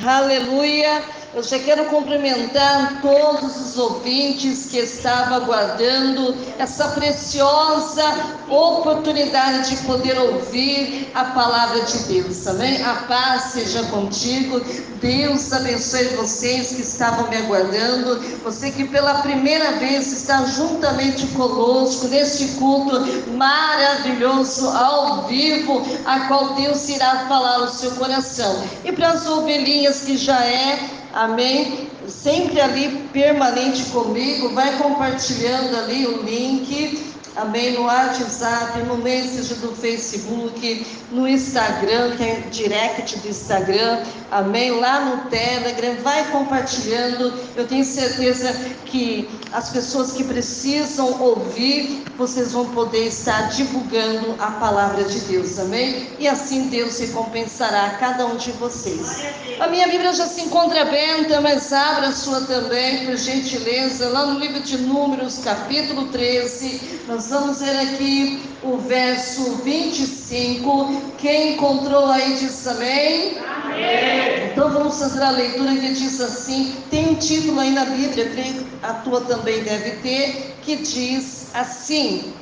Aleluia! Eu já quero cumprimentar todos os ouvintes que estavam aguardando essa preciosa oportunidade de poder ouvir a palavra de Deus, amém? A paz seja contigo, Deus abençoe vocês que estavam me aguardando, você que pela primeira vez está juntamente conosco neste culto maravilhoso, ao vivo, a qual Deus irá falar ao seu coração. E para as ovelhinhas que já amém, sempre ali permanente comigo, vai compartilhando ali o link, amém, no WhatsApp, no Messenger do Facebook, no Instagram, que é direct do Instagram, amém, lá no Telegram, vai compartilhando. Eu tenho certeza que as pessoas que precisam ouvir, vocês vão poder estar divulgando a palavra de Deus, amém? E assim Deus recompensará cada um de vocês. A minha Bíblia já se encontra aberta, mas abra a sua também, por gentileza, lá no livro de Números, capítulo 13, nós vamos ver aqui o verso 25, quem encontrou aí diz amém? Amém. Então vamos fazer a leitura que diz assim, tem um título aí na Bíblia, creio que a tua também deve ter, que diz assim: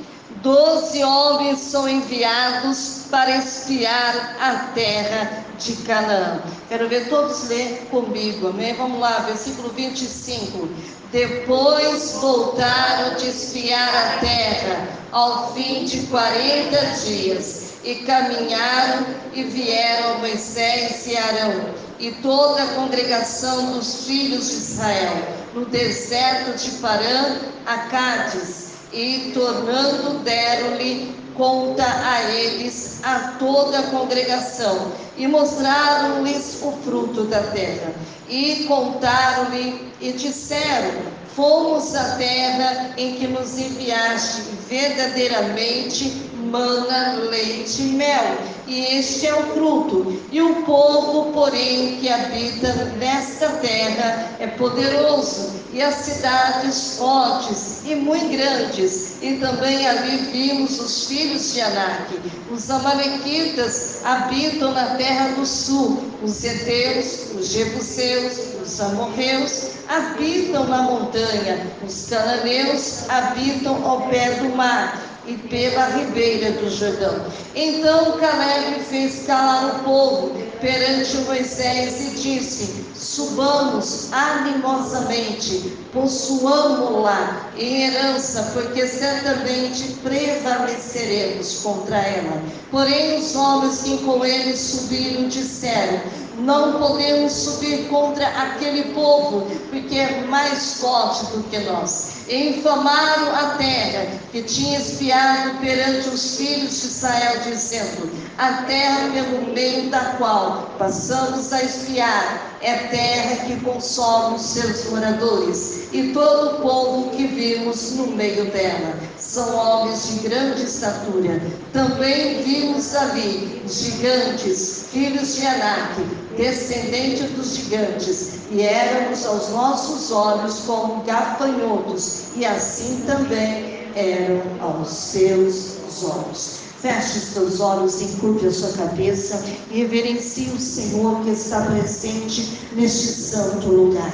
12 homens são enviados para espiar a terra de Canaã. Quero ver todos ler comigo, amém? Vamos lá, versículo 25. Depois voltaram de espiar a terra, ao fim de 40 dias, e caminharam e vieram a Moisés e Arão, e toda a congregação dos filhos de Israel, no deserto de Parã, a Cádiz, e tornando deram-lhe conta a eles, a toda a congregação, e mostraram-lhes o fruto da terra, e contaram-lhe e disseram: fomos à terra em que nos enviaste, verdadeiramente mana, leite e mel, e este é o fruto. E o povo, porém, que habita nesta terra é poderoso, e as cidades fortes e muito grandes. E também ali vimos os filhos de Anak. Os amalequitas habitam na terra do sul, os heteus, os jebuseus, os amorreus habitam na montanha, os cananeus habitam ao pé do mar e pela ribeira do Jordão. Então Caleb fez calar o povo perante Moisés e disse: subamos animosamente, possuamo-la em herança, porque certamente prevaleceremos contra ela. Porém os homens que com ele subiram disseram: não podemos subir contra aquele povo, porque é mais forte do que nós. E infamaram a terra que tinha espiado perante os filhos de Israel, dizendo: a terra pelo meio da qual passamos a espiar é terra que consome os seus moradores, e todo o povo que vimos no meio dela são homens de grande estatura. Também vimos ali gigantes, filhos de Anak, descendentes dos gigantes, e éramos aos nossos olhos como gafanhotos, e assim também eram aos seus olhos. Feche os teus olhos, encurte a sua cabeça e reverencie o Senhor que está presente neste santo lugar.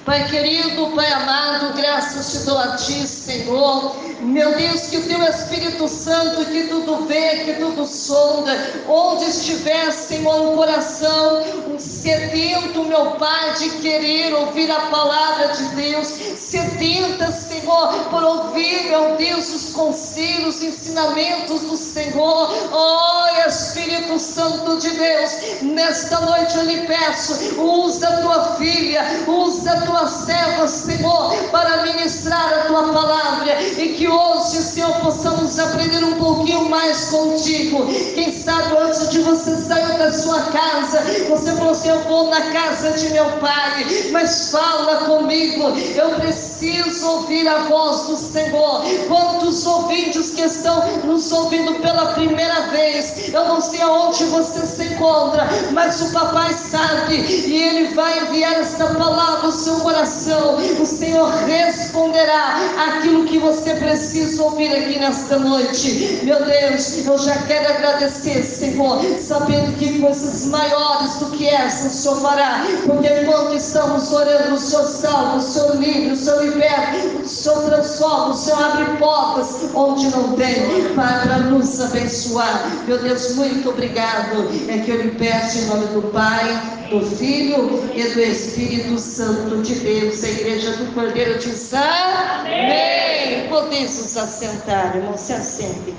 Pai querido, Pai amado, graças te dou a Ti, Senhor. Meu Deus, que o Teu Espírito Santo, que tudo vê, que tudo sonda, onde estiver, Senhor, um coração sedento, meu Pai, de querer ouvir a palavra de Deus, sedenta, Senhor, por ouvir, meu Deus, os conselhos, os ensinamentos do Senhor. Oh, Espírito Santo de Deus, nesta noite eu lhe peço, usa a Tua filha, usa a Tua serva, Senhor, para ministrar a Tua palavra, e que hoje, Senhor, possamos aprender um pouquinho mais contigo. Quem sabe antes de você sair da sua casa, você falou assim: eu vou na casa de meu Pai, mas fala comigo, eu preciso ouvir a voz do Senhor. Quantos ouvintes que estão nos ouvindo pela primeira vez, eu não sei aonde você se encontra, mas o Papai sabe, e Ele vai enviar esta palavra ao seu coração. O Senhor responde responderá aquilo que você precisa ouvir aqui nesta noite. Meu Deus, eu já quero agradecer, Senhor, sabendo que coisas maiores do que essa o Senhor fará, porque enquanto estamos orando, o Senhor salva, o Senhor livra, o Senhor liberta, o Senhor transforma, o Senhor abre portas onde não tem, Pai, para nos abençoar. Meu Deus, muito obrigado. É que eu lhe peço em nome do Pai, do Filho e do Espírito Santo de Deus. A igreja do Cordeiro diz amém. Podemos nos assentar, irmão, se assentem.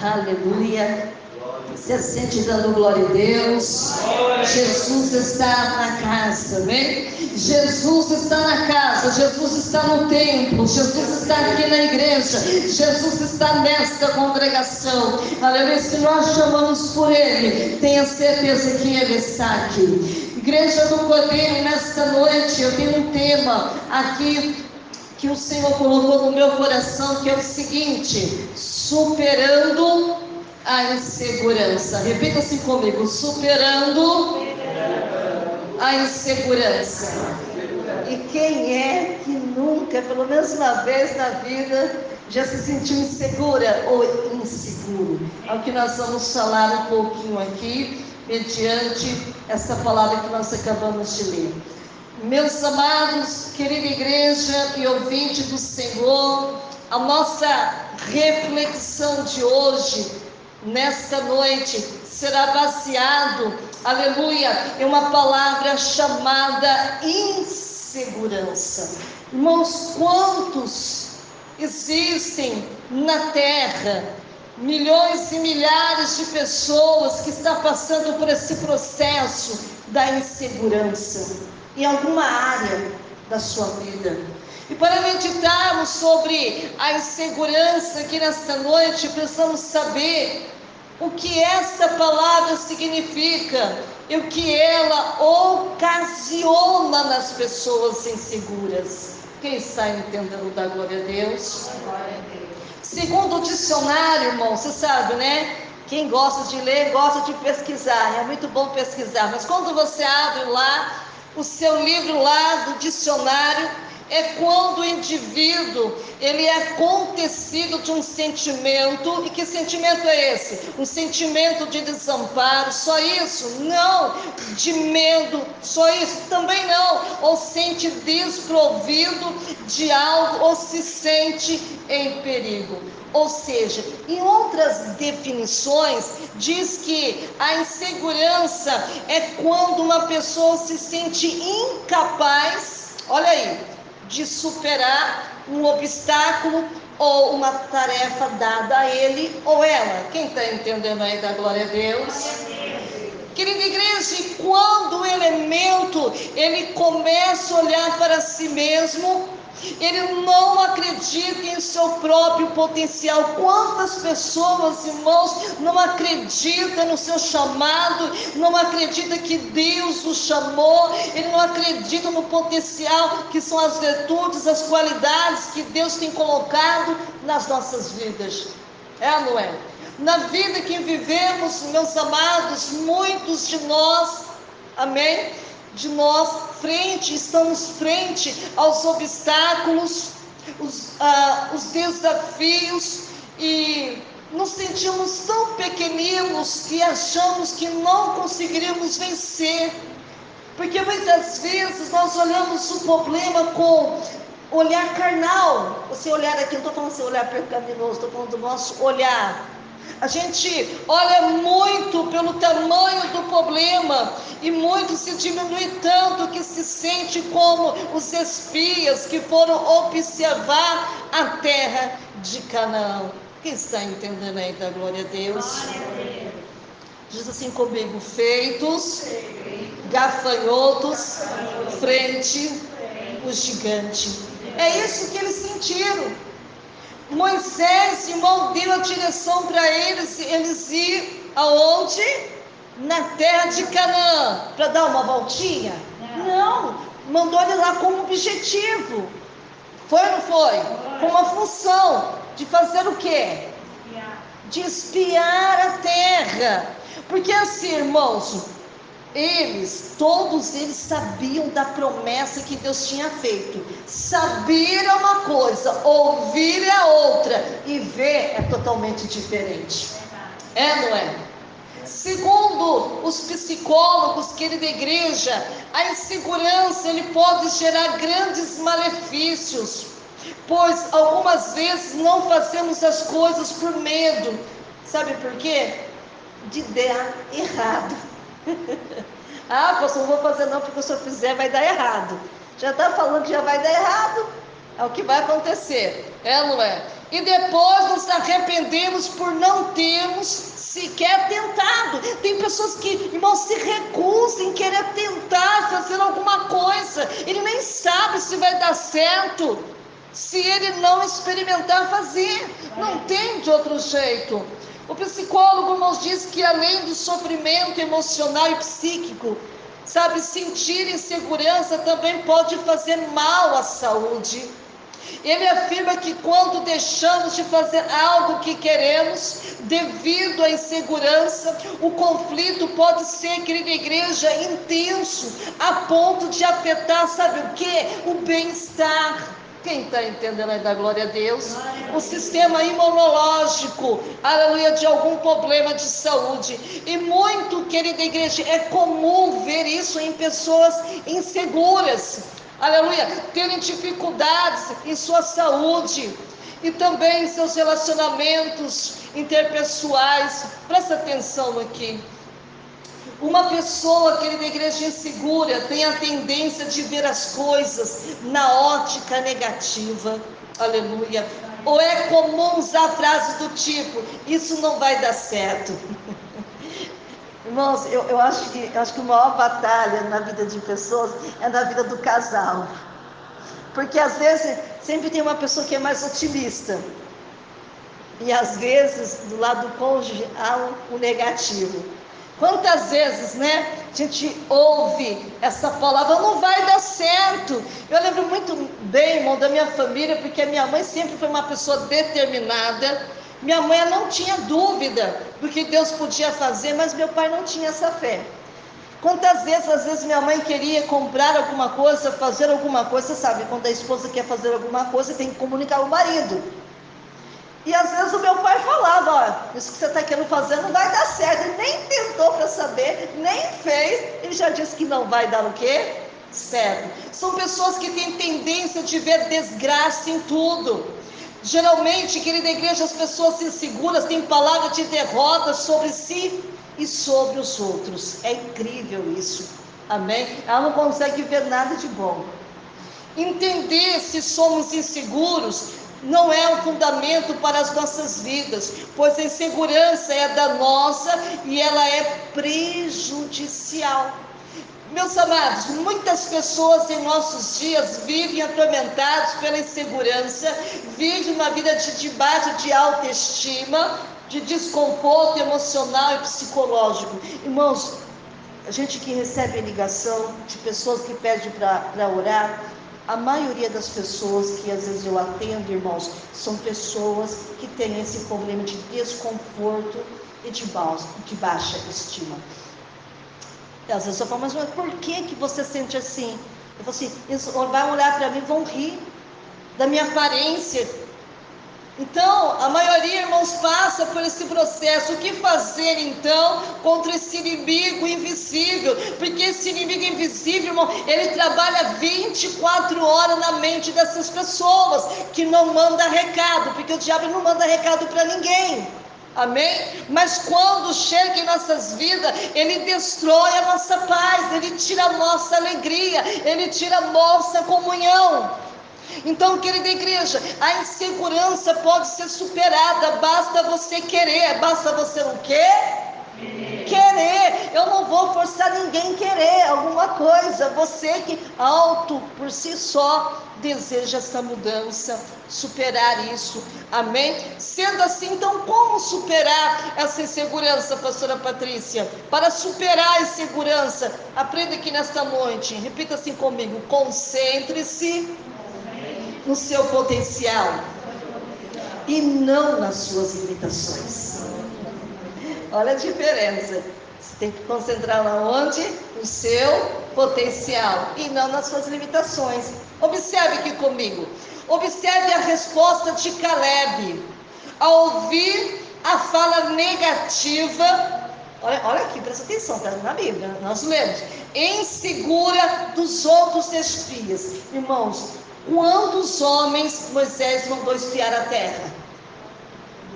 Aleluia. Se assente dando glória a Deus. Jesus está na casa, amém? Jesus está na casa, Jesus está no templo, Jesus está aqui na igreja, Jesus está nesta congregação. Aleluia. Se nós chamamos por Ele, tenha certeza que Ele está aqui. Igreja do Cordeiro, nesta noite eu tenho um tema aqui que o Senhor colocou no meu coração, que é o seguinte: superando a insegurança. Repita assim comigo: superando a insegurança. E quem é que nunca, pelo menos uma vez na vida, já se sentiu insegura ou inseguro? É o que nós vamos falar um pouquinho aqui, mediante essa palavra que nós acabamos de ler. Meus amados, querida igreja e ouvinte do Senhor, a nossa reflexão de hoje, nesta noite, será baseado, aleluia, em uma palavra chamada insegurança. Irmãos, quantos existem na terra, milhões e milhares de pessoas que estão passando por esse processo da insegurança em alguma área da sua vida. E para meditarmos sobre a insegurança aqui nesta noite, precisamos saber o que esta palavra significa e o que ela ocasiona nas pessoas inseguras. Quem está entendendo da glória a Deus? Segundo o dicionário, irmão, você sabe, né? Quem gosta de ler, gosta de pesquisar. É muito bom pesquisar, mas quando você abre lá o seu livro lá do dicionário, é quando o indivíduo, ele é acontecido de um sentimento. E que sentimento é esse? Um sentimento de desamparo, só isso? Não. De medo, só isso? Também não. Ou sente desprovido de algo, ou se sente em perigo. Ou seja, em outras definições, diz que a insegurança é quando uma pessoa se sente incapaz, olha aí, de superar um obstáculo ou uma tarefa dada a ele ou ela. Quem está entendendo aí da glória a Deus? Querida igreja, e quando o elemento, ele começa a olhar para si mesmo, ele não acredita em seu próprio potencial. Quantas pessoas, irmãos, não acreditam no seu chamado, não acreditam que Deus o chamou, ele não acredita no potencial que são as virtudes, as qualidades que Deus tem colocado nas nossas vidas. É ou não é? Na vida que vivemos, meus amados, muitos de nós, amém? De nós, estamos frente aos obstáculos, os desafios, e nos sentimos tão pequeninos que achamos que não conseguiríamos vencer, porque muitas vezes nós olhamos o problema com olhar carnal. Você olhar aqui, não estou falando assim, olhar pecaminoso, estou falando do nosso olhar. A gente olha muito pelo tamanho do problema e muito se diminui tanto que se sente como os espias que foram observar a terra de Canaã. Quem está entendendo aí da glória a Deus? Diz assim comigo: feitos gafanhotos frente o gigante. É isso que eles sentiram. Moisés, irmão, deu a direção para eles ir aonde? Na terra de Canaã, para dar uma voltinha? Não, mandou ele lá com um objetivo. Foi ou não foi? Com uma função de fazer o quê? De espiar a terra. Porque assim, irmãos, Todos eles sabiam da promessa que Deus tinha feito. Saber é uma coisa, ouvir é outra, e ver é totalmente diferente. É, não é? Segundo os psicólogos, querida igreja, a insegurança ele pode gerar grandes malefícios, pois algumas vezes não fazemos as coisas por medo. Sabe por quê? De dar errado. Ah, pastor, não vou fazer não, porque se eu fizer vai dar errado. Já está falando que já vai dar errado? É o que vai acontecer, é ou não é? E depois nos arrependemos por não termos sequer tentado. Tem pessoas que, irmãos, se recusam em querer tentar fazer alguma coisa. Ele nem sabe se vai dar certo, se ele não experimentar fazer. Não tem de outro jeito. O psicólogo nos diz que além do sofrimento emocional e psíquico, sabe, sentir insegurança também pode fazer mal à saúde. Ele afirma que quando deixamos de fazer algo que queremos, devido à insegurança, o conflito pode ser, querida igreja, intenso, a ponto de afetar, sabe o quê? O bem-estar. Quem está entendendo aí da glória a Deus? O sistema imunológico, aleluia, de algum problema de saúde. E muito, querida igreja, é comum ver isso em pessoas inseguras, aleluia, terem dificuldades em sua saúde e também em seus relacionamentos interpessoais. Presta atenção aqui. Uma pessoa, querida igreja, insegura tem a tendência de ver as coisas na ótica negativa, aleluia. Ou é comum usar frases do tipo: isso não vai dar certo. Irmãos, eu acho que a maior batalha na vida de pessoas é na vida do casal, porque às vezes sempre tem uma pessoa que é mais otimista, e às vezes do lado do cônjuge há o negativo. Quantas vezes, né, a gente ouve essa palavra: não vai dar certo. Eu lembro muito bem, irmão, da minha família, porque a minha mãe sempre foi uma pessoa determinada. Minha mãe não tinha dúvida do que Deus podia fazer, mas meu pai não tinha essa fé. Quantas vezes, às vezes minha mãe queria comprar alguma coisa, fazer alguma coisa, você sabe, quando a esposa quer fazer alguma coisa, tem que comunicar ao marido. E às vezes o meu pai falava: ó, isso que você está querendo fazer não vai dar certo. Ele nem tentou para saber, nem fez, ele já disse que não vai dar o quê? Certo. São pessoas que têm tendência de ver desgraça em tudo. Geralmente, querida igreja, as pessoas inseguras têm palavras de derrota sobre si e sobre os outros. É incrível isso, amém? Ela não consegue ver nada de bom. Entender se somos inseguros não é um fundamento para as nossas vidas, pois a insegurança é danosa e ela é prejudicial. Meus amados, muitas pessoas em nossos dias vivem atormentados pela insegurança, vivem uma vida de baixa de autoestima, de desconforto emocional e psicológico. Irmãos, a gente que recebe ligação de pessoas que pedem para orar, a maioria das pessoas que às vezes eu atendo, irmãos, são pessoas que têm esse problema de desconforto e de baixa estima. E às vezes eu falo: mas por que você sente assim? Eu falo assim: eles vão olhar para mim e vão rir da minha aparência. Então, a maioria, irmãos, passa por esse processo. O que fazer, então, contra esse inimigo invisível? Porque esse inimigo invisível, irmão, ele trabalha 24 horas na mente dessas pessoas, que não manda recado, porque o diabo não manda recado para ninguém. Amém? Mas quando chega em nossas vidas, ele destrói a nossa paz, ele tira a nossa alegria, ele tira a nossa comunhão. Então, querida igreja, a insegurança pode ser superada, basta você querer. Basta você o quê? Querer. Eu não vou forçar ninguém a querer alguma coisa. Você que alto por si só deseja essa mudança, superar isso, amém? Sendo assim, então, como superar essa insegurança, pastora Patrícia? Para superar a insegurança, aprenda aqui nesta noite, repita assim comigo: concentre-se no seu potencial e não nas suas limitações. Olha a diferença. tem que concentrar lá onde? No seu potencial e não nas suas limitações. Observe aqui comigo. Observe a resposta de Caleb. Ao ouvir a fala negativa, olha aqui, presta atenção, está na Bíblia, nós lemos. Insegura dos outros espias. Irmãos, quantos homens Moisés mandou espiar a terra?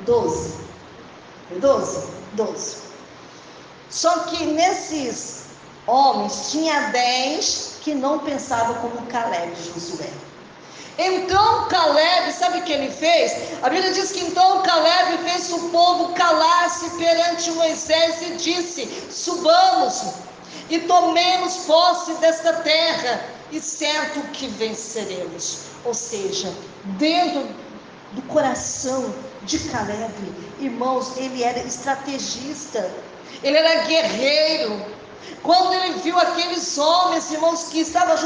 12. 12. Só que nesses homens tinha 10 que não pensavam como Caleb e Josué. Então Caleb, sabe o que ele fez? A Bíblia diz que então Caleb fez o povo calar-se perante Moisés e disse: subamos e tomemos posse desta terra, e certo que venceremos. Ou seja, dentro do coração de Caleb, irmãos, ele era estrategista, ele era guerreiro. Quando ele viu aqueles homens, irmãos, que estavam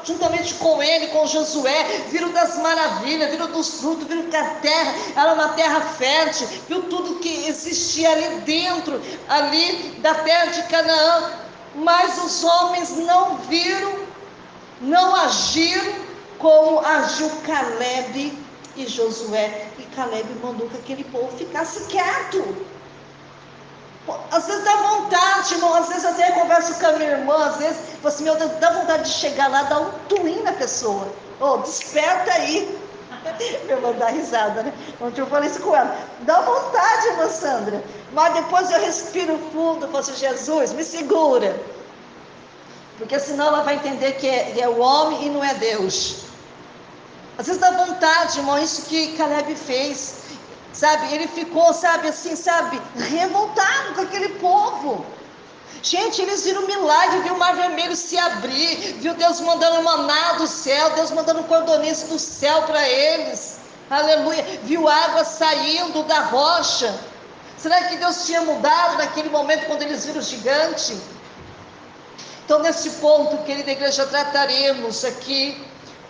juntamente com ele, com Josué, viram das maravilhas, viram dos frutos, viram que a terra era uma terra fértil, viu tudo que existia ali dentro, ali da terra de Canaã, mas os homens não viram, não agiram como agiu Caleb e Josué. E Caleb mandou que aquele povo ficasse quieto. Às vezes dá vontade, irmão, às vezes até converso com a minha irmã, às vezes, assim, meu Deus, dá vontade de chegar lá, dar um twin na pessoa. Desperta aí. Minha irmã dá risada, né? Ontem eu falei isso com ela. Dá vontade, irmã Sandra. Mas depois eu respiro fundo, falo assim, Jesus, me segura. Porque senão ela vai entender que é o homem e não é Deus. Às vezes dá vontade, irmão, isso que Caleb fez. Sabe, ele ficou, revoltado com aquele povo. Gente, eles viram um milagre, viu o mar vermelho se abrir, viu Deus mandando maná do céu, Deus mandando cordonice do céu para eles. Aleluia. Viu água saindo da rocha. Será que Deus tinha mudado naquele momento quando eles viram o gigante? Então, nesse ponto, querida igreja, trataremos aqui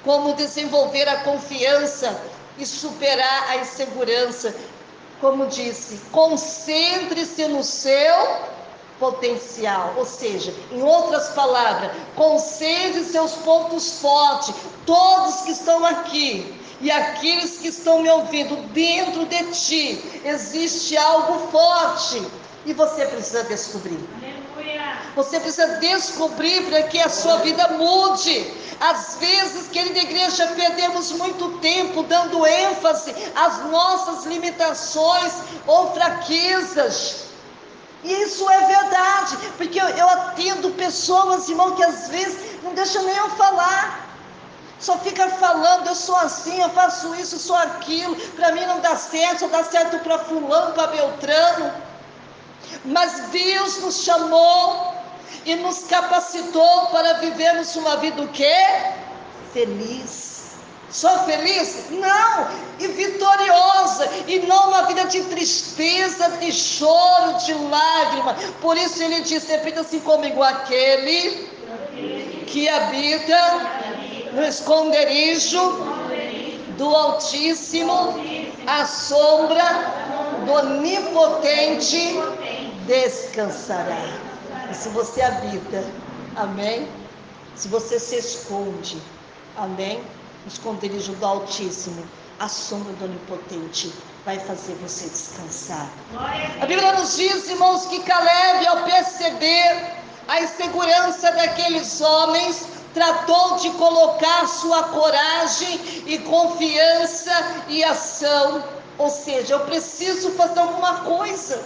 como desenvolver a confiança e superar a insegurança. Como disse, concentre-se no seu potencial, ou seja, em outras palavras, concentre seus pontos fortes. Todos que estão aqui e aqueles que estão me ouvindo, dentro de ti existe algo forte e você precisa descobrir. Você precisa descobrir para que a sua vida mude. Às vezes, querida igreja, perdemos muito tempo dando ênfase às nossas limitações ou fraquezas. E isso é verdade, porque eu atendo pessoas, irmão, que às vezes não deixam nem eu falar. Só fica falando, eu sou assim, eu faço isso, eu sou aquilo, para mim não dá certo, só dá certo para fulano, para Beltrano. Mas Deus nos chamou e nos capacitou para vivermos uma vida o quê? Feliz. Só feliz? Não! E vitoriosa. E não uma vida de tristeza, de choro, de lágrima. Por isso ele diz, repita assim comigo, aquele que habita no esconderijo do Altíssimo, à sombra do Onipotente descansará. E se você habita, amém? Se você se esconde, amém? No esconderijo do Altíssimo, a sombra do Onipotente vai fazer você descansar. A Bíblia nos diz, irmãos, que Caleb, ao perceber a insegurança daqueles homens, tratou de colocar sua coragem e confiança e ação. Ou seja, eu preciso fazer alguma coisa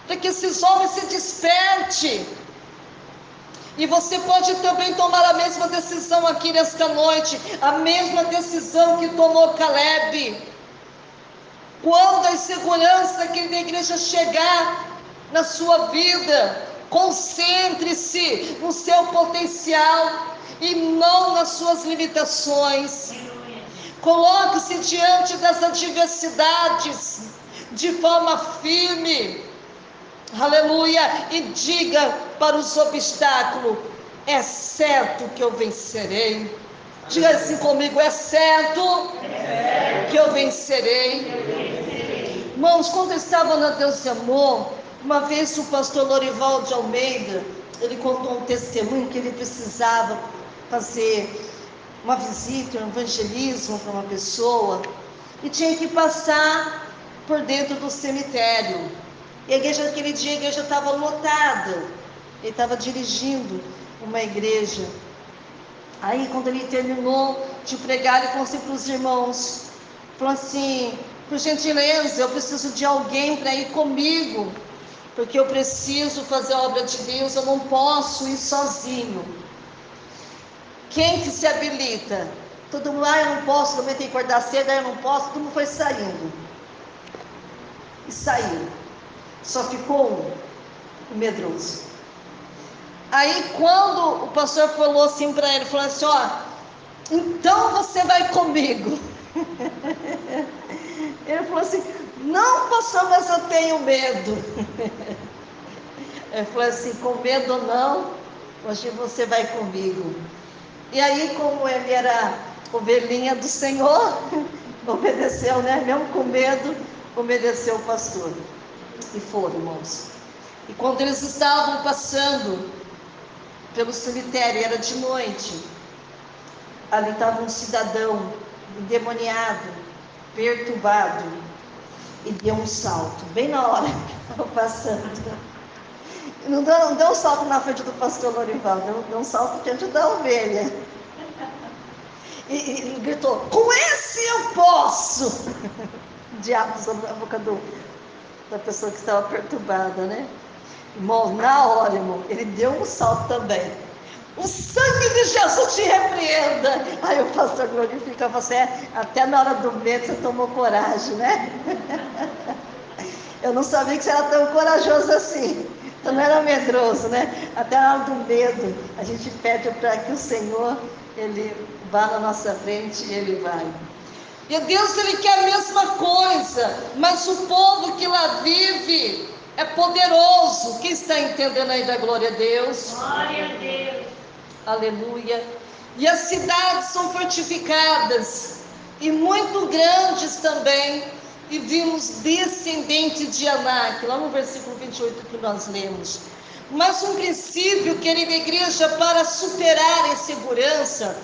para que esses homens se despertem. E você pode também tomar a mesma decisão aqui nesta noite, a mesma decisão que tomou Caleb. Quando a insegurança aqui da igreja chegar na sua vida, concentre-se no seu potencial e não nas suas limitações. Coloque-se diante das adversidades de forma firme. Aleluia, e diga para os obstáculos, é certo que eu vencerei. Diga assim comigo, é certo que eu vencerei. Irmãos, quando eu estava na Deus e Amor, Uma vez o pastor Lorival de Almeida, ele contou um testemunho que ele precisava fazer uma visita, um evangelismo para uma pessoa, e tinha que passar por dentro do cemitério. E a igreja, naquele dia, a igreja estava lotada. Ele estava dirigindo uma igreja. Aí, quando ele terminou de pregar, ele falou assim para os irmãos, falou assim: por gentileza, eu preciso de alguém para ir comigo, porque eu preciso fazer a obra de Deus, eu não posso ir sozinho. Quem que se habilita? Todo mundo, eu não posso, também tem que acordar cedo, eu não posso, todo mundo foi saindo. E saiu. Só ficou um medroso. Aí, quando o pastor falou assim para ele, falou assim: então você vai comigo. Ele falou assim: não, pastor, mas eu tenho medo. Ele falou assim: com medo ou não, hoje você vai comigo. E aí, como ele era ovelhinha do Senhor, obedeceu, né? Mesmo com medo, obedeceu o pastor. E foram, irmãos. E quando eles estavam passando pelo cemitério, era de noite, ali estava um cidadão endemoniado, perturbado, e deu um salto, bem na hora que estava passando. Não deu um salto na frente do pastor Lorival, deu um salto diante da ovelha. E gritou: com esse eu posso! Diabo usando a boca da pessoa que estava perturbada, né? Irmão, na hora, irmão, ele deu um salto também. O sangue de Jesus te repreenda. Aí o pastor glorifica você, até na hora do medo você tomou coragem, né? Eu não sabia que você era tão corajoso assim. Você não era medroso, né? Até na hora do medo, a gente pede para que o Senhor, Ele vá na nossa frente e Ele vai. E Deus, Ele quer a mesma coisa, mas o povo que lá vive é poderoso. Quem está entendendo aí da glória a Deus? Glória a Deus. Aleluia. E as cidades são fortificadas e muito grandes também. E vimos descendente de Anak, lá no versículo 28 que nós lemos. Mas um princípio, querida igreja, para superar a insegurança,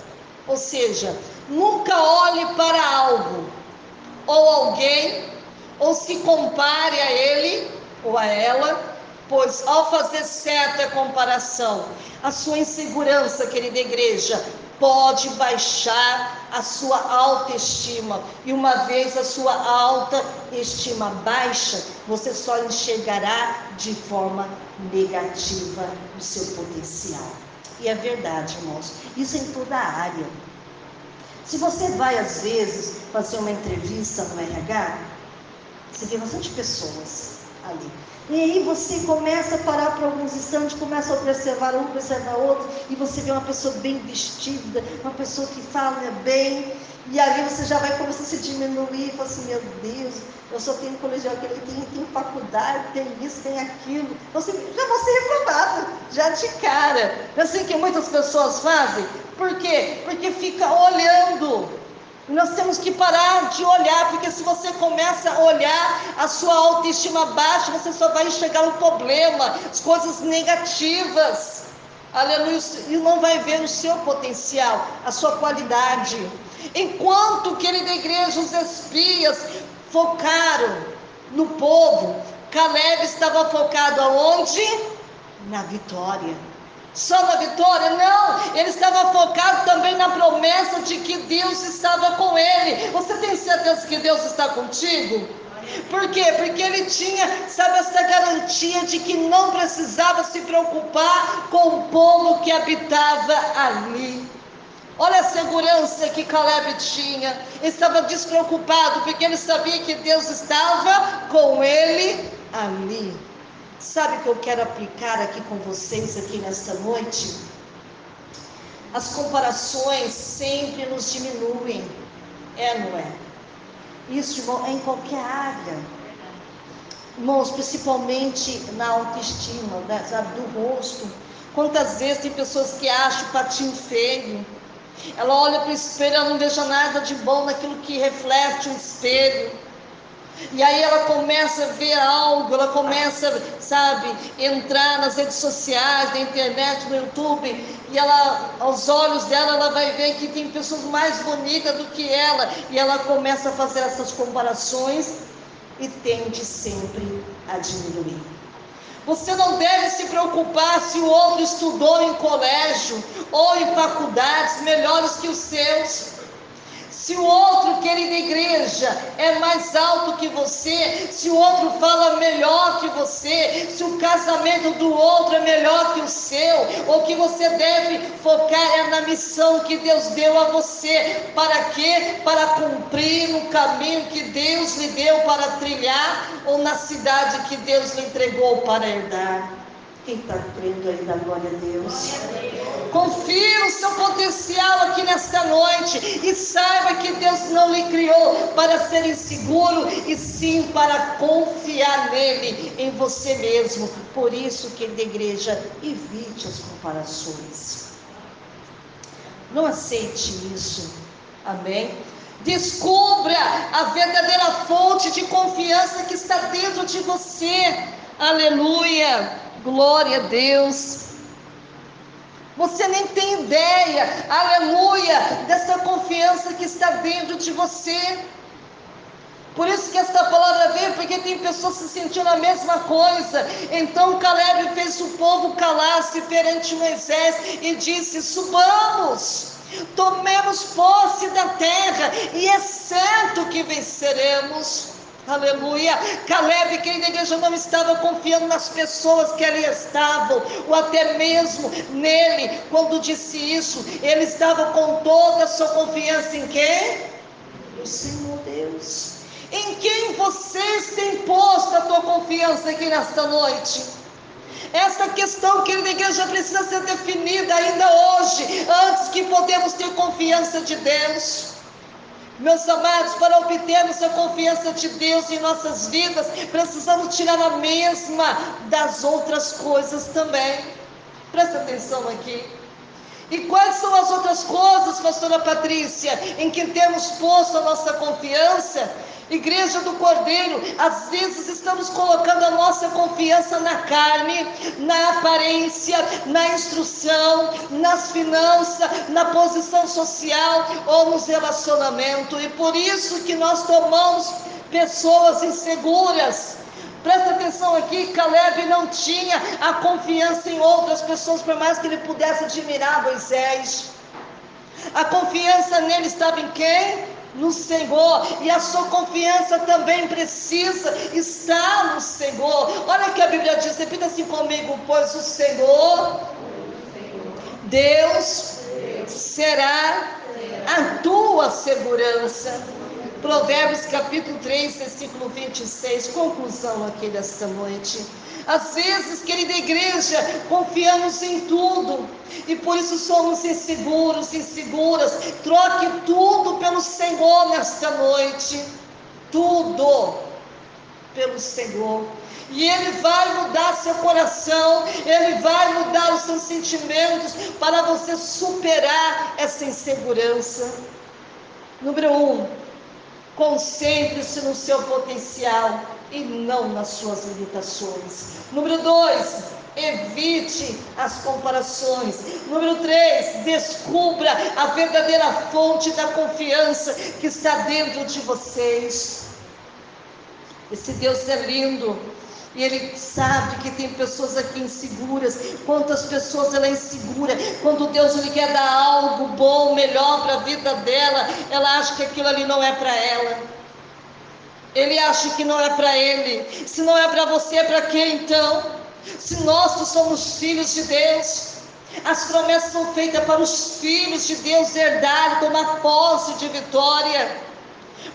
ou seja, nunca olhe para algo, ou alguém, ou se compare a ele ou a ela, pois ao fazer certa comparação, a sua insegurança, querida igreja, pode baixar a sua autoestima. E uma vez a sua autoestima baixa, você só enxergará de forma negativa o seu potencial. E é verdade, irmãos, isso em toda a área. Se você vai, às vezes, fazer uma entrevista no RH, você vê bastante pessoas ali. E aí você começa a parar por alguns instantes, começa a observar um, observar outro, e você vê uma pessoa bem vestida, uma pessoa que fala bem, e ali você já vai começar a se diminuir, e fala assim: meu Deus, eu só tenho colegial, aquele tem faculdade, tem isso, tem aquilo. Você já vai ser reprovado, já de cara. Não é assim que muitas pessoas fazem? Por quê? Porque fica olhando. Nós temos que parar de olhar, porque se você começa a olhar, a sua autoestima baixa, você só vai enxergar o problema, as coisas negativas, aleluia, e não vai ver o seu potencial, a sua qualidade. Enquanto, querida igreja, os espias focaram no povo, Caleb estava focado aonde? Na vitória. Só na vitória? Não, ele estava focado também na promessa de que Deus estava com ele. Você tem certeza que Deus está contigo? Por quê? Porque ele tinha, sabe, essa garantia de que não precisava se preocupar com o povo que habitava ali. Olha a segurança que Caleb tinha. Ele estava despreocupado porque ele sabia que Deus estava com ele ali. Sabe o que eu quero aplicar aqui com vocês aqui nesta noite? As comparações sempre nos diminuem. Não é? Isso, irmão, é em qualquer área. Irmãos, principalmente na autoestima, né, sabe, do rosto. Quantas vezes tem pessoas que acham o patinho feio. Ela olha para o espelho, ela não veja nada de bom naquilo que reflete o espelho. E aí ela começa a ver algo, ela começa, sabe, entrar nas redes sociais, na internet, no YouTube, e ela, aos olhos dela, ela vai ver que tem pessoas mais bonitas do que ela, e ela começa a fazer essas comparações e tende sempre a diminuir. Você não deve se preocupar se o outro estudou em colégio ou em faculdades melhores que os seus. Se o outro, querida igreja, é mais alto que você, se o outro fala melhor que você, se o casamento do outro é melhor que o seu, o que você deve focar é na missão que Deus deu a você. Para quê? Para cumprir no caminho que Deus lhe deu para trilhar, ou na cidade que Deus lhe entregou para herdar. Quem está crendo aí, da glória a Deus? Confira o seu potencial aqui nesta noite e saiba que Deus não lhe criou para ser inseguro, e sim para confiar nele, em você mesmo. Por isso, querida igreja, evite as comparações. Não aceite isso. Amém? Descubra a verdadeira fonte de confiança que está dentro de você. Aleluia! Glória a Deus. Você nem tem ideia, aleluia, dessa confiança que está dentro de você. Por isso que esta palavra veio, porque tem pessoas se sentindo a mesma coisa. Então Caleb fez o povo calar-se perante Moisés e disse: subamos, tomemos posse da terra, e é certo que venceremos. Aleluia. Caleb, querida igreja, não estava confiando nas pessoas que ali estavam, ou até mesmo nele. Quando disse isso, ele estava com toda a sua confiança em quem? No Senhor Deus. Em quem vocês têm posto a tua confiança aqui nesta noite? Essa questão, querida igreja, precisa ser definida ainda hoje, antes que podemos ter confiança de Deus. Meus amados, para obtermos a confiança de Deus em nossas vidas, precisamos tirar a mesma das outras coisas também. Presta atenção aqui. E quais são as outras coisas, pastora Patrícia, em que temos posto a nossa confiança? Igreja do Cordeiro, às vezes estamos colocando a nossa confiança na carne, na aparência, na instrução, nas finanças, na posição social ou nos relacionamentos. E por isso que nós tomamos pessoas inseguras. Presta atenção aqui, Caleb não tinha a confiança em outras pessoas, por mais que ele pudesse admirar Moisés. A confiança nele estava em quem? No Senhor. E a sua confiança também precisa estar no Senhor. Olha o que a Bíblia diz, repita assim comigo: pois o Senhor, Deus, será a tua segurança. Provérbios capítulo 3, versículo 26, conclusão aqui desta noite. Às vezes, querida igreja, confiamos em tudo, e por isso somos inseguros, inseguras. Troque tudo pelo Senhor nesta noite, tudo pelo Senhor, e Ele vai mudar seu coração, Ele vai mudar os seus sentimentos, para você superar essa insegurança. Número 1, concentre-se no seu potencial e não nas suas limitações. Número 2, evite as comparações. Número 3, descubra a verdadeira fonte da confiança que está dentro de vocês. Esse Deus é lindo, e Ele sabe que tem pessoas aqui inseguras. Quantas pessoas ela é insegura, quando Deus lhe quer dar algo bom, melhor para a vida dela, ela acha que aquilo ali não é para ela. Ele acha que não é para ele. Se não é para você, é para quem então? Se nós que somos filhos de Deus, as promessas são feitas para os filhos de Deus herdarem, tomar posse de vitória.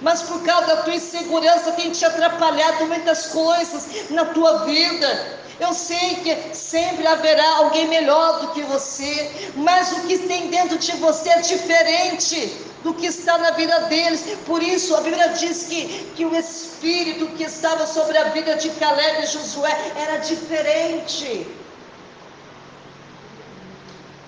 Mas por causa da tua insegurança tem te atrapalhado muitas coisas na tua vida. Eu sei que sempre haverá alguém melhor do que você, mas o que tem dentro de você é diferente do que está na vida deles. Por isso a Bíblia diz que o Espírito que estava sobre a vida de Caleb e Josué era diferente.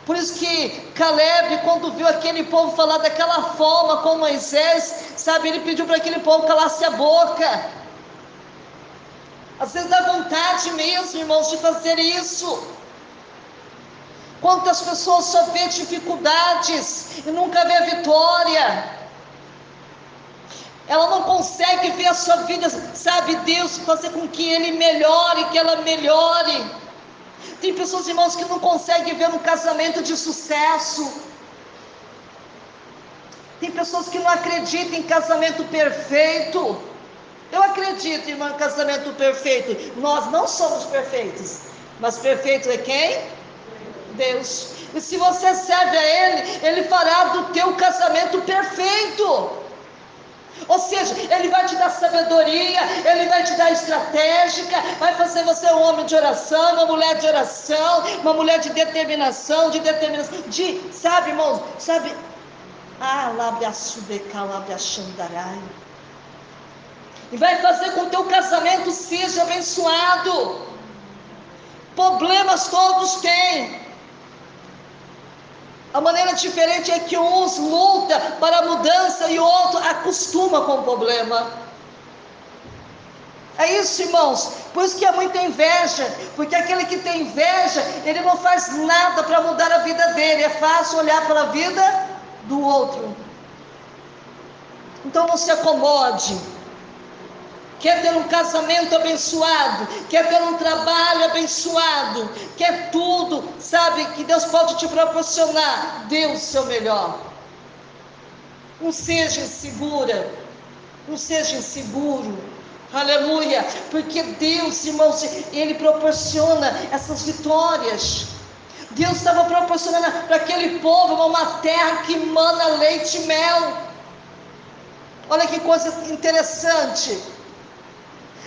Por isso que Caleb, quando viu aquele povo falar daquela forma com Moisés, sabe, ele pediu para aquele povo calasse a boca. Às vezes dá vontade mesmo, irmãos, de fazer isso. Quantas pessoas só vê dificuldades e nunca vê vitória. Ela não consegue ver a sua vida, sabe, Deus fazer com que ele melhore, que ela melhore. Tem pessoas, irmãos, que não conseguem ver um casamento de sucesso. Tem pessoas que não acreditam em casamento perfeito. Eu acredito, irmão, em casamento perfeito. Nós não somos perfeitos, mas perfeito é quem? Deus. E se você serve a Ele, Ele fará do teu casamento perfeito. Ou seja, Ele vai te dar sabedoria, Ele vai te dar estratégica, vai fazer você um homem de oração, uma mulher de oração, uma mulher de determinação, sabe, irmãos, sabe, e vai fazer com que o teu casamento seja abençoado. Problemas todos têm. A maneira diferente é que uns lutam para a mudança e o outro acostuma com o problema. É isso, irmãos. Por isso que é muita inveja. Porque aquele que tem inveja, ele não faz nada para mudar a vida dele. É fácil olhar para a vida do outro. Então não se acomode. Quer ter um casamento abençoado, quer ter um trabalho abençoado, quer tudo, sabe, que Deus pode te proporcionar, dê o seu melhor. Não seja insegura, não seja inseguro, aleluia, porque Deus, irmãos, Ele proporciona essas vitórias. Deus estava proporcionando para aquele povo uma terra que mana leite e mel. Olha que coisa interessante.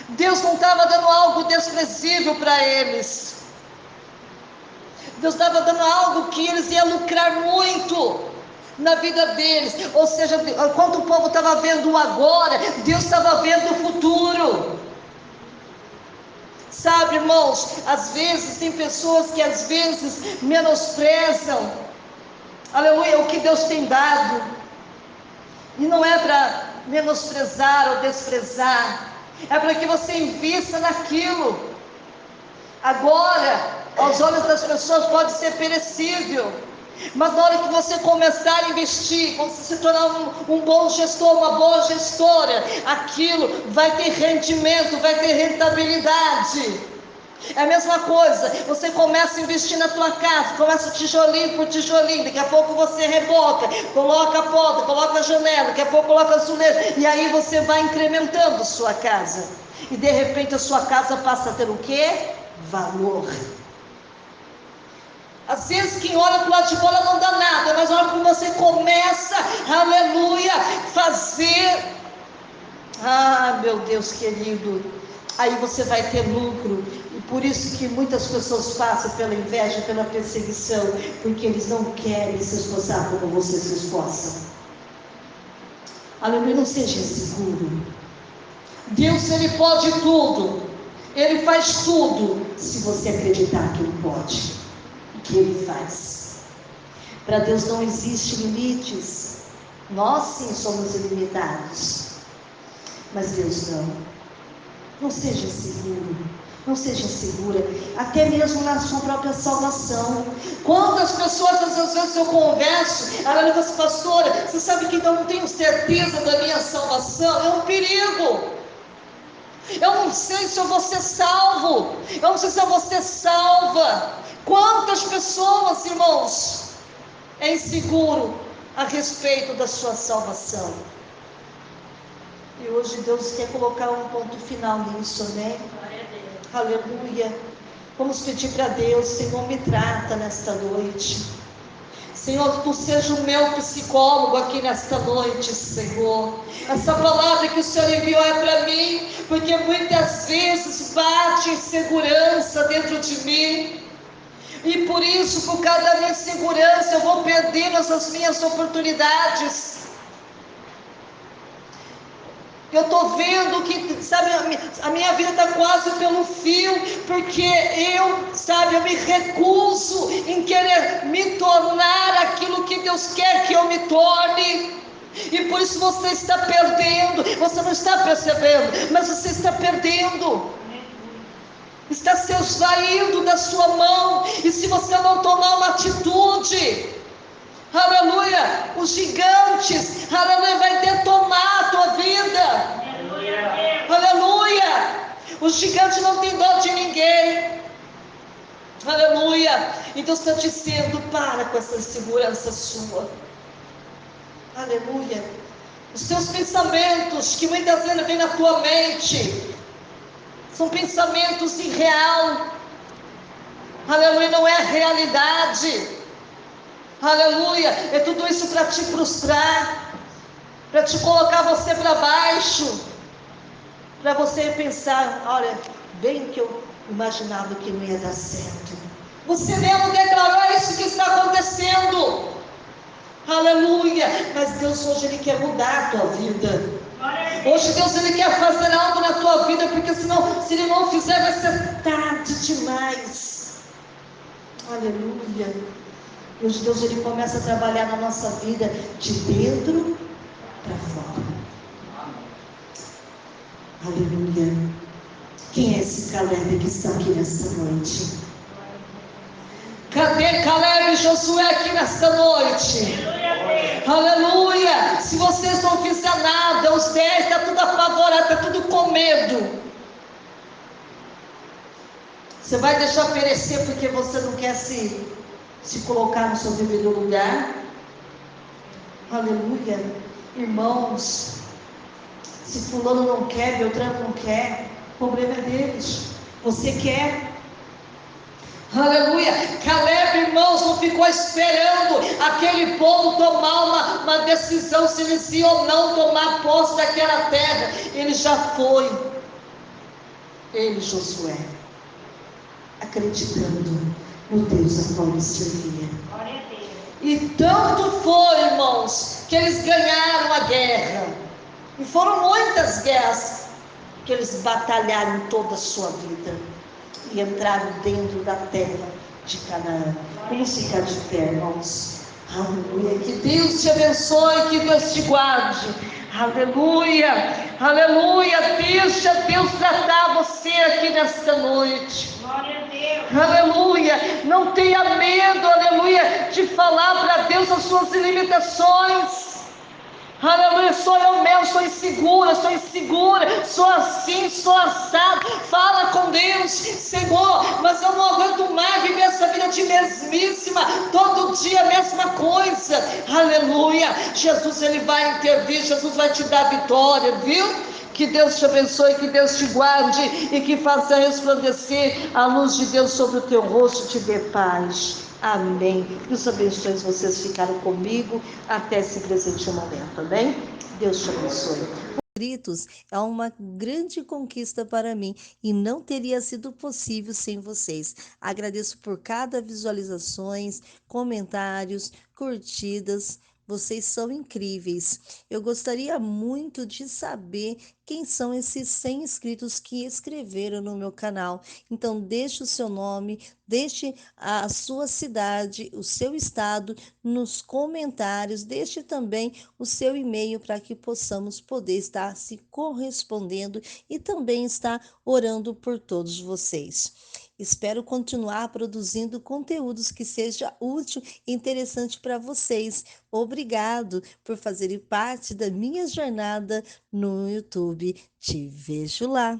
Deus não estava dando algo desprezível para eles. Deus estava dando algo que eles iam lucrar muito na vida deles. Ou seja, enquanto o povo estava vendo o agora, Deus estava vendo o futuro. Sabe, irmãos, às vezes tem pessoas que às vezes menosprezam, aleluia, o que Deus tem dado. E não é para menosprezar ou desprezar, é para que você invista naquilo. Agora, aos olhos das pessoas pode ser perecível, mas na hora que você começar a investir, quando você se tornar um bom gestor, uma boa gestora, aquilo vai ter rendimento, vai ter rentabilidade. É a mesma coisa, você começa a investir na tua casa, começa tijolinho por tijolinho, daqui a pouco você reboca, coloca a porta, coloca a janela, daqui a pouco coloca azulejo, e aí você vai incrementando sua casa, e de repente a sua casa passa a ter o quê? Valor. Às vezes quem olha para o lado de fora não dá nada, mas olha como você começa, aleluia, fazer, meu Deus querido, aí você vai ter lucro. E por isso que muitas pessoas passam pela inveja, pela perseguição, porque eles não querem se esforçar como você se esforça. Aleluia, não seja inseguro. Deus, Ele pode tudo, Ele faz tudo, se você acreditar que Ele pode, que Ele faz. Para Deus não existe limites. Nós sim somos ilimitados, mas Deus não. Não seja inseguro, não seja insegura, até mesmo na sua própria salvação. Quantas pessoas, às vezes eu converso, ela me diz assim, pastora, você sabe que eu não tenho certeza da minha salvação? É um perigo. Eu não sei se eu vou ser salvo, eu não sei se eu vou ser salva. Quantas pessoas, irmãos, é inseguro a respeito da sua salvação? E hoje Deus quer colocar um ponto final nisso, né? Aleluia. Vamos pedir para Deus, Senhor, me trata nesta noite. Senhor, Tu seja o meu psicólogo aqui nesta noite, Senhor. Essa palavra que o Senhor enviou é para mim, porque muitas vezes bate insegurança dentro de mim. E por isso, por causa da minha insegurança, eu vou perdendo essas minhas oportunidades. Eu estou vendo que, sabe, a minha vida está quase pelo fio, porque eu me recuso em querer me tornar aquilo que Deus quer que eu me torne. E por isso você está perdendo, você não está percebendo, mas você está perdendo. está se esvaindo da sua mão, e se você não tomar uma atitude, aleluia, os gigantes, aleluia, vai detonar a tua vida, aleluia, os gigantes não têm dó de ninguém, aleluia. Então está dizendo, para com essa insegurança sua, aleluia, os teus pensamentos que muitas vezes vêm na tua mente, são pensamentos irreal, aleluia, não é a realidade, aleluia, é tudo isso para te frustrar, para te colocar você para baixo, para você pensar, olha, bem que eu imaginava que não ia dar certo. Você mesmo declarou isso que está acontecendo, aleluia, mas Deus hoje Ele quer mudar a tua vida. Hoje Deus Ele quer fazer algo na tua vida, porque senão, se Ele não fizer, vai ser tarde demais, aleluia. E hoje Deus Ele começa a trabalhar na nossa vida de dentro para fora, aleluia. Quem é esse Caleb que está aqui nessa noite? Cadê Caleb e Josué aqui nessa noite? Aleluia! Se vocês não fizerem nada, os 10 está tudo apavorado, está tudo com medo. Você vai deixar perecer porque você não quer se colocar no seu devido lugar? Aleluia! Irmãos, se fulano não quer, Beltrano não quer, o problema é deles. Você quer? Aleluia, Caleb, irmãos, não ficou esperando aquele povo tomar uma decisão se eles iam ou não tomar posse daquela terra. Ele já foi, ele, Josué, acreditando no Deus a qual ele servia. E tanto foi, irmãos, que eles ganharam a guerra, e foram muitas guerras que eles batalharam toda a sua vida e entraram dentro da terra de Canaã. Vamos ficar de pé, irmãos. Aleluia. Que Deus te abençoe, que Deus te guarde. Aleluia, aleluia. Deixa Deus tratar você aqui nesta noite. Glória a Deus. Aleluia. Não tenha medo, aleluia, de falar para Deus as suas limitações. Aleluia, sou eu mesmo, sou insegura, sou assim, sou assado. Fala com Deus, Senhor, mas eu não aguento mais viver essa vida de mesmíssima, todo dia a mesma coisa. Aleluia, Jesus Ele vai intervir, Jesus vai te dar vitória, viu? Que Deus te abençoe, que Deus te guarde e que faça resplandecer a luz de Deus sobre o teu rosto e te dê paz. Amém. Deus abençoe, vocês ficaram comigo até esse presente momento, amém? Deus te abençoe. Inscritos é uma grande conquista para mim e não teria sido possível sem vocês. Agradeço por cada visualizações, comentários, curtidas. Vocês são incríveis. Eu gostaria muito de saber quem são esses 100 inscritos que escreveram no meu canal. Então, deixe o seu nome, deixe a sua cidade, o seu estado nos comentários, deixe também o seu e-mail para que possamos poder estar se correspondendo e também estar orando por todos vocês. Espero continuar produzindo conteúdos que seja útil e interessante para vocês. Obrigado por fazerem parte da minha jornada no YouTube. Te vejo lá.